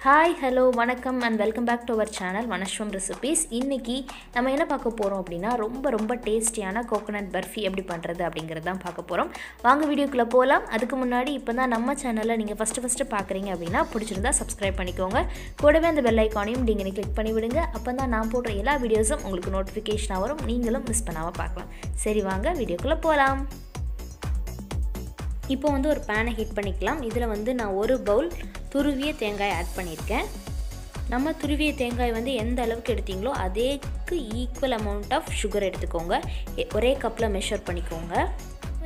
Hi, hello, வணக்கம் and welcome back to our channel Vanashwam Recipes. இன்னைக்கு நம்ம என்ன பார்க்க போறோம் அப்படினா ரொம்ப டேஸ்டியான கோகனட் பர்ஃபி எப்படி பண்றது அப்படிங்கறத தான் பார்க்க போறோம். வாங்க வீடியோக்குள்ள போலாம். அதுக்கு முன்னாடி இப்போதான் நம்ம சேனலை நீங்க ஃபர்ஸ்ட் பார்க்கறீங்க அப்படினா பிடிச்சிருந்தா Subscribe பண்ணிக்கோங்க. கூடவே அந்த bell icon-ஐயும் நீங்க கிளிக் பண்ணி விடுங்க. அப்பதான் நான் போடுற எல்லா வீடியோஸும் உங்களுக்கு நோட்டிஃபிகேஷனா வரும். நீங்களும் மிஸ் பண்ணாம பார்க்கலாம். சரி வாங்க வீடியோக்குள்ள போலாம். இப்போ வந்து ஒரு pan ஹீட் பண்ணிக்கலாம். இதுல வந்து நான் ஒரு பவுல் துருவிய தேங்காய் ஆட் பண்ணிருக்கேன். நம்ம துருவிய தேங்காய் வந்து எந்த அளவுக்கு எடுத்தீங்களோ அதேக்கு ஈக்குவல் அமௌண்ட் ஆஃப் சுகர் எடுத்துக்கோங்க. ஒரே கப்ல மெஷர் பண்ணிக்கோங்க.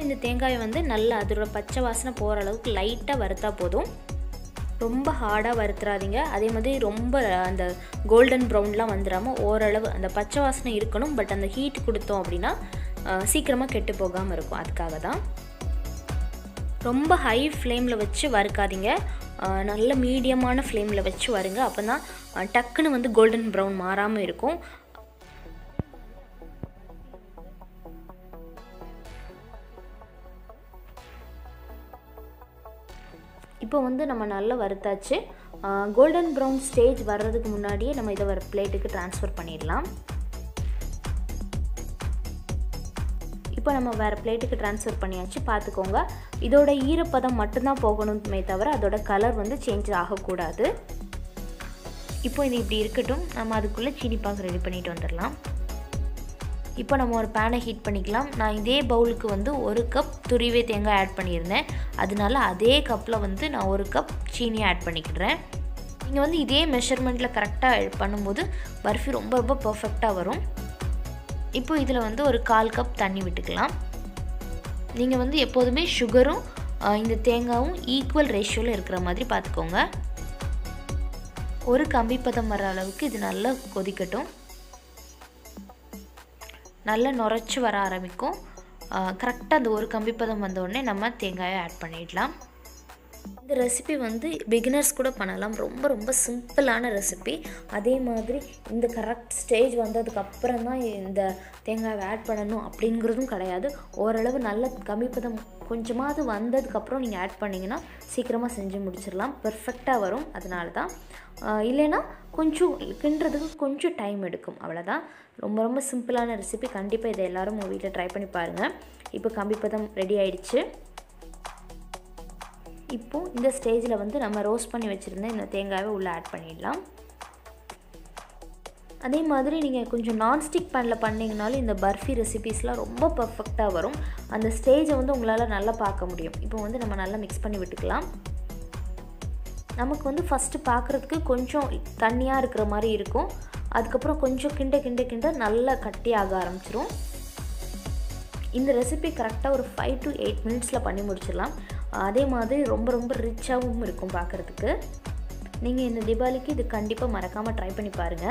இந்த தேங்காய் வந்து நல்ல அதோட பச்சை வாசனை போற அளவுக்கு லைட்டா வறுத்தா போதும். ரொம்ப ஹார்டா வறுத்துறாதீங்க. அதே மாதிரி ரொம்ப அந்த கோல்டன் பிரவுன்லாம் வந்துராம ஓரளவு அந்த பச்சை வாசனை இருக்கணும். பட் அந்த ஹீட் கொடுத்தோம் அப்படினா சீக்கிரமா கெட்டு போகாம இருக்கும். அதுக்காக தான் ரொம்ப ஹை ஃப்ளேம்ல வச்சு வறுக்காதீங்க. நல்ல மீடியமான ஃப்ளேம்ல வச்சு வறுங்க. அப்பதான் டக்குன்னு வந்து கோல்டன் பிரவுன் மாறாம இருக்கும். இப்போ வந்து நம்ம நல்லா வறுத்தாச்சு. கோல்டன் பிரவுன் ஸ்டேஜ் வர்றதுக்கு முன்னாடியே நம்ம இத ஒரு பிளேட்டுக்கு ட்ரான்ஸ்ஃபர் பண்ணிடலாம். இப்போ நம்ம வேற பிளேட்டுக்கு ட்ரான்ஸ்ஃபர் பண்ணியாச்சு. பாத்துக்கோங்க. இதோட ஈரப்பதம் மட்டும் தான் போகணுமே தவிர அதோட கலர் வந்து சேஞ்ச் ஆக கூடாது. இப்போ இது இப்படி இருக்கட்டும். நம்ம அதுக்குள்ள சீனி பாகு ரெடி பண்ணிட்டு வந்துறலாம். இப்போ நம்ம ஒரு pan-ஐ ஹீட் பண்ணிக்கலாம். நான் இதே பவுலுக்கு வந்து 1 கப் துருவிய தேங்காய் ஆட் பண்ணியிருந்தேன். அதனால அதே கப்ல வந்து நான் 1 கப் சீனி ஆட் பண்ணிக்கிறேன். நீங்க வந்து இதே மெஷர்மென்ட்ல கரெக்ட்டா பண்ணும்போது பர்ஃபி ரொம்ப பெர்ஃபெக்ட்டா வரும். இப்போ இதுல வந்து ஒரு 1/4 கப் தண்ணி விட்டுக்கலாம். நீங்க வந்து எப்போதுமே சுகரும் இந்த தேங்காயும் ஈக்குவல் ரேஷியோல இருக்கிற மாதிரி பாத்துக்கோங்க. ஒரு கம்பி பதம் வர அளவுக்கு இது நல்லா கொதிக்கட்டும். நல்லா நொரச்சு வர ஆரம்பிக்கும். கரெக்ட்டா அந்த ஒரு கம்பி பதம் வந்த உடனே நம்ம தேங்காயை ஆட் பண்ணிடலாம். இந்த ரெசிபி வந்து பிகினர்ஸ் கூட பண்ணலாம். ரொம்ப சிம்பிளான ரெசிபி. அதே மாதிரி இந்த கரெக்ட் ஸ்டேஜ் வந்ததுக்கு அப்புறம் தான் இந்த தேங்காயை ஆட் பண்ணணும் அப்படிங்கிறதும் கிடையாது. ஓரளவு நல்ல கம்மிப்பதம் கொஞ்சமாவது வந்ததுக்கு அப்புறம் நீங்க ஆட் பண்ணீங்கன்னா சீக்கிரமா செஞ்சு முடிச்சிரலாம். பெர்ஃபெக்ட்டா வரும். அதனால தான் இல்லனா கொஞ்சம் கிண்டறதுக்கு கொஞ்சம் டைம் எடுக்கும். அவ்வளவுதான். ரொம்ப சிம்பிளான ரெசிபி. கண்டிப்பா இத எல்லாரும் உங்க வீட்ல ட்ரை பண்ணி பாருங்க. இப்போ கம்மிப்பதம் ரெடி ஆயிடுச்சு. இப்போ இந்த ஸ்டேஜ்ல வந்து நம்ம ரோஸ்ட் பண்ணி வச்சிருந்த இந்த தேங்காயை உள்ள ஆட் பண்ணிடலாம். அதே மாதிரி நீங்க கொஞ்சம் நான்ஸ்டிக் panல பண்ணீங்கனாலும் இந்த பர்ஃபி ரெசிபீஸ்லாம் ரொம்ப பெர்ஃபெக்ட்டா வரும். அந்த ஸ்டேஜை வந்து உங்களால நல்லா பார்க்க முடியும். இப்போ வந்து நம்ம நல்லா mix பண்ணி விட்டுக்கலாம். நமக்கு வந்து ஃபர்ஸ்ட் பார்க்கிறதுக்கு கொஞ்சம் தண்ணியா இருக்கிற மாதிரி இருக்கும். அதுக்கு அப்புறம் கொஞ்சம் கிண்ட நல்லா கட்டியாக ஆரம்பிச்சிரும். இந்த ரெசிபி கரெக்ட்டா ஒரு 5 to 8 மினிட்ஸ்ல பண்ணி முடிச்சிடலாம். அதே மாதிரி ரொம்ப ரிச்சாவும் இருக்கும் பார்க்கிறதுக்கு. நீங்க இந்த தீபாவளிக்கு இது கண்டிப்பா மறக்காம ட்ரை பண்ணி பாருங்க.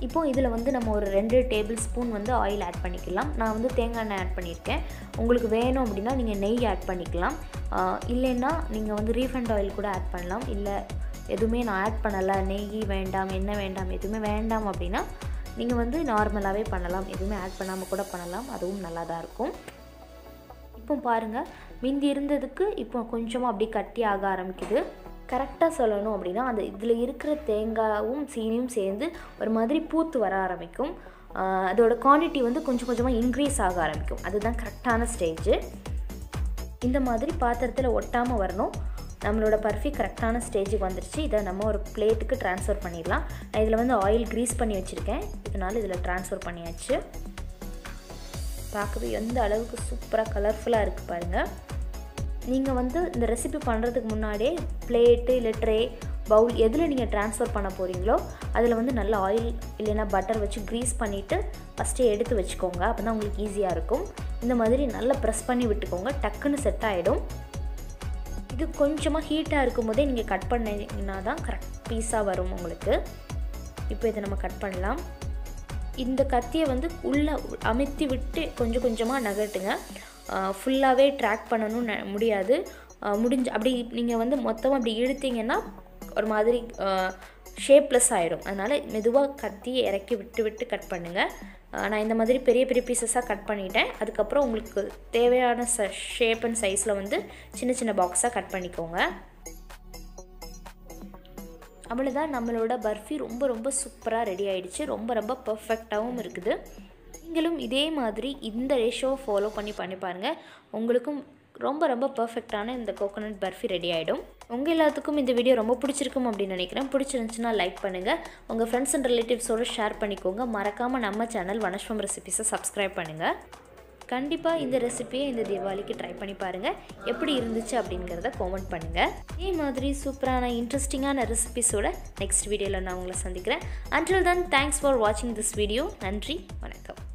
இப்போ இதுல வந்து நம்ம ஒரு 2 டேபிள் ஸ்பூன் வந்து ஆயில் ஆட் பண்ணிக்கலாம். நான் வந்து தேங்காய் எண்ணெய் ஆட் பண்ணிருக்கேன். உங்களுக்கு வேணும் அப்படினா நீங்க நெய் ஆட் பண்ணிக்கலாம். இல்லனா நீங்க வந்து ரீஃபைண்ட் ஆயில் கூட ஆட் பண்ணலாம். இல்ல எதுமே நான் ஆட் பண்ணல, நெய் வேண்டாம், எண்ணெய் வேண்டாம், எதுமே வேண்டாம் அப்படினா நீங்க வந்து நார்மலாவே பண்ணலாம். எதுமே ஆட் பண்ணாம கூட பண்ணலாம். அதுவும் நல்லா தான் இருக்கும். இப்போ பாருங்க மிந்தி இருந்ததுக்கு இப்போ கொஞ்சமா அப்படியே கட்டி ஆக ஆரம்பிக்குது. கரெக்ட்டா சொல்லணும் அப்படினா அந்த இதுல இருக்கிற தேங்காயும் சீனியும் சேர்ந்து ஒரு மாதிரி பூத்து வர ஆரம்பிக்கும். அதோட குவாண்டிட்டி வந்து கொஞ்சமா இன்கிரீஸ் ஆக ஆரம்பிக்கும். அதுதான் கரெக்ட்டான ஸ்டேஜ். இந்த மாதிரி பாத்திரத்துல ஒட்டாம வரணும். நம்மளோட பர்ஃபி கரெக்ட்டான ஸ்டேஜுக்கு வந்துருச்சு. இத நம்ம ஒரு பிளேட்டுக்கு ட்ரான்ஸ்ஃபர் பண்ணிடலாம். நான் இதுல வந்து ஆயில் கிரீஸ் பண்ணி வச்சிருக்கேன். இதனால இதுல ட்ரான்ஸ்ஃபர் பண்ணியாச்சு. பார்க்கவே எந்த அளவுக்கு சூப்பரா கலர்ஃபுல்லா இருக்கு பாருங்க. நீங்க வந்து இந்த ரெசிபி பண்றதுக்கு முன்னாடியே பிளேட் இல்ல ட்ரே பவுல் எதுல நீங்க ட்ரான்ஸ்ஃபர் பண்ண போறீங்களோ அதுல வந்து நல்ல ஆயில் இல்லனா பட்டர் வச்சு கிரீஸ் பண்ணிட்டு ஃபர்ஸ்ட் எடுத்து வெச்சுக்கோங்க. அப்பதான் உங்களுக்கு ஈஸியா இருக்கும். இந்த மாதிரி நல்லா பிரஸ் பண்ணி விட்டுக்கோங்க. டக்குன்னு செட் ஆயிடும். இது கொஞ்சமா ஹீட்டா இருக்கும்போதே நீங்க கட் பண்ணீங்கன்னா தான் கரெக்ட் பீஸா வரும் உங்களுக்கு. இப்போ இத நம்ம கட் பண்ணலாம். இந்த கத்தியை வந்து உள்ள அமுத்தி விட்டு கொஞ்சமா நகட்டுங்க. ஃபுல்லாவே ட்ராக் பண்ணனும் முடியாது. அப்படி நீங்க வந்து மொத்தமா அப்படி இழுத்தீங்கன்னா ஒரு மாதிரி ஷேப்லெஸ் ஆயிடும். அதனால மெதுவா கத்தியை இறக்கி விட்டு கட் பண்ணுங்க. நான் இந்த மாதிரி பெரிய பீசஸா கட் பண்ணிட்டேன். அதுக்கு அப்புறம் உங்களுக்கு தேவையான ஷேப் அண்ட் சைஸ்ல வந்து சின்ன பாக்ஸா கட் பண்ணிக்கோங்க. அவ்வளோதான், நம்மளோட பர்ஃபி ரொம்ப ரொம்ப சூப்பராக ரெடி ஆகிடுச்சு. ரொம்ப ரொம்ப பர்ஃபெக்டாகவும் இருக்குது. நீங்களும் இதே மாதிரி இந்த ரேஷியோவை ஃபாலோ பண்ணி பாருங்கள். உங்களுக்கும் ரொம்ப ரொம்ப பர்ஃபெக்டான இந்த கோகோனட் பர்ஃபி ரெடி ஆகிடும். உங்கள் எல்லாத்துக்கும் இந்த வீடியோ ரொம்ப பிடிச்சிருக்கும் அப்படின்னு நினைக்கிறேன். பிடிச்சிருந்துச்சுன்னா லைக் பண்ணுங்கள், உங்கள் ஃப்ரெண்ட்ஸ் அண்ட் ரிலேட்டிவ்ஸோடு ஷேர் பண்ணிக்கோங்க. மறக்காமல் நம்ம சேனல் வனஸ்வரம் ரெசிபீஸை சப்ஸ்கிரைப் பண்ணுங்கள். கண்டிப்பாக இந்த ரெசிபியை இந்த தீபாவளிக்கு ட்ரை பண்ணி பாருங்கள். எப்படி இருந்துச்சு அப்படிங்கிறத காமெண்ட் பண்ணுங்கள். இதே மாதிரி சூப்பரான இன்ட்ரெஸ்டிங்கான ரெசிபிஸோட நெக்ஸ்ட் வீடியோவில் நான் உங்களை சந்திக்கிறேன். Until then, thanks for watching this video. நன்றி, வணக்கம்.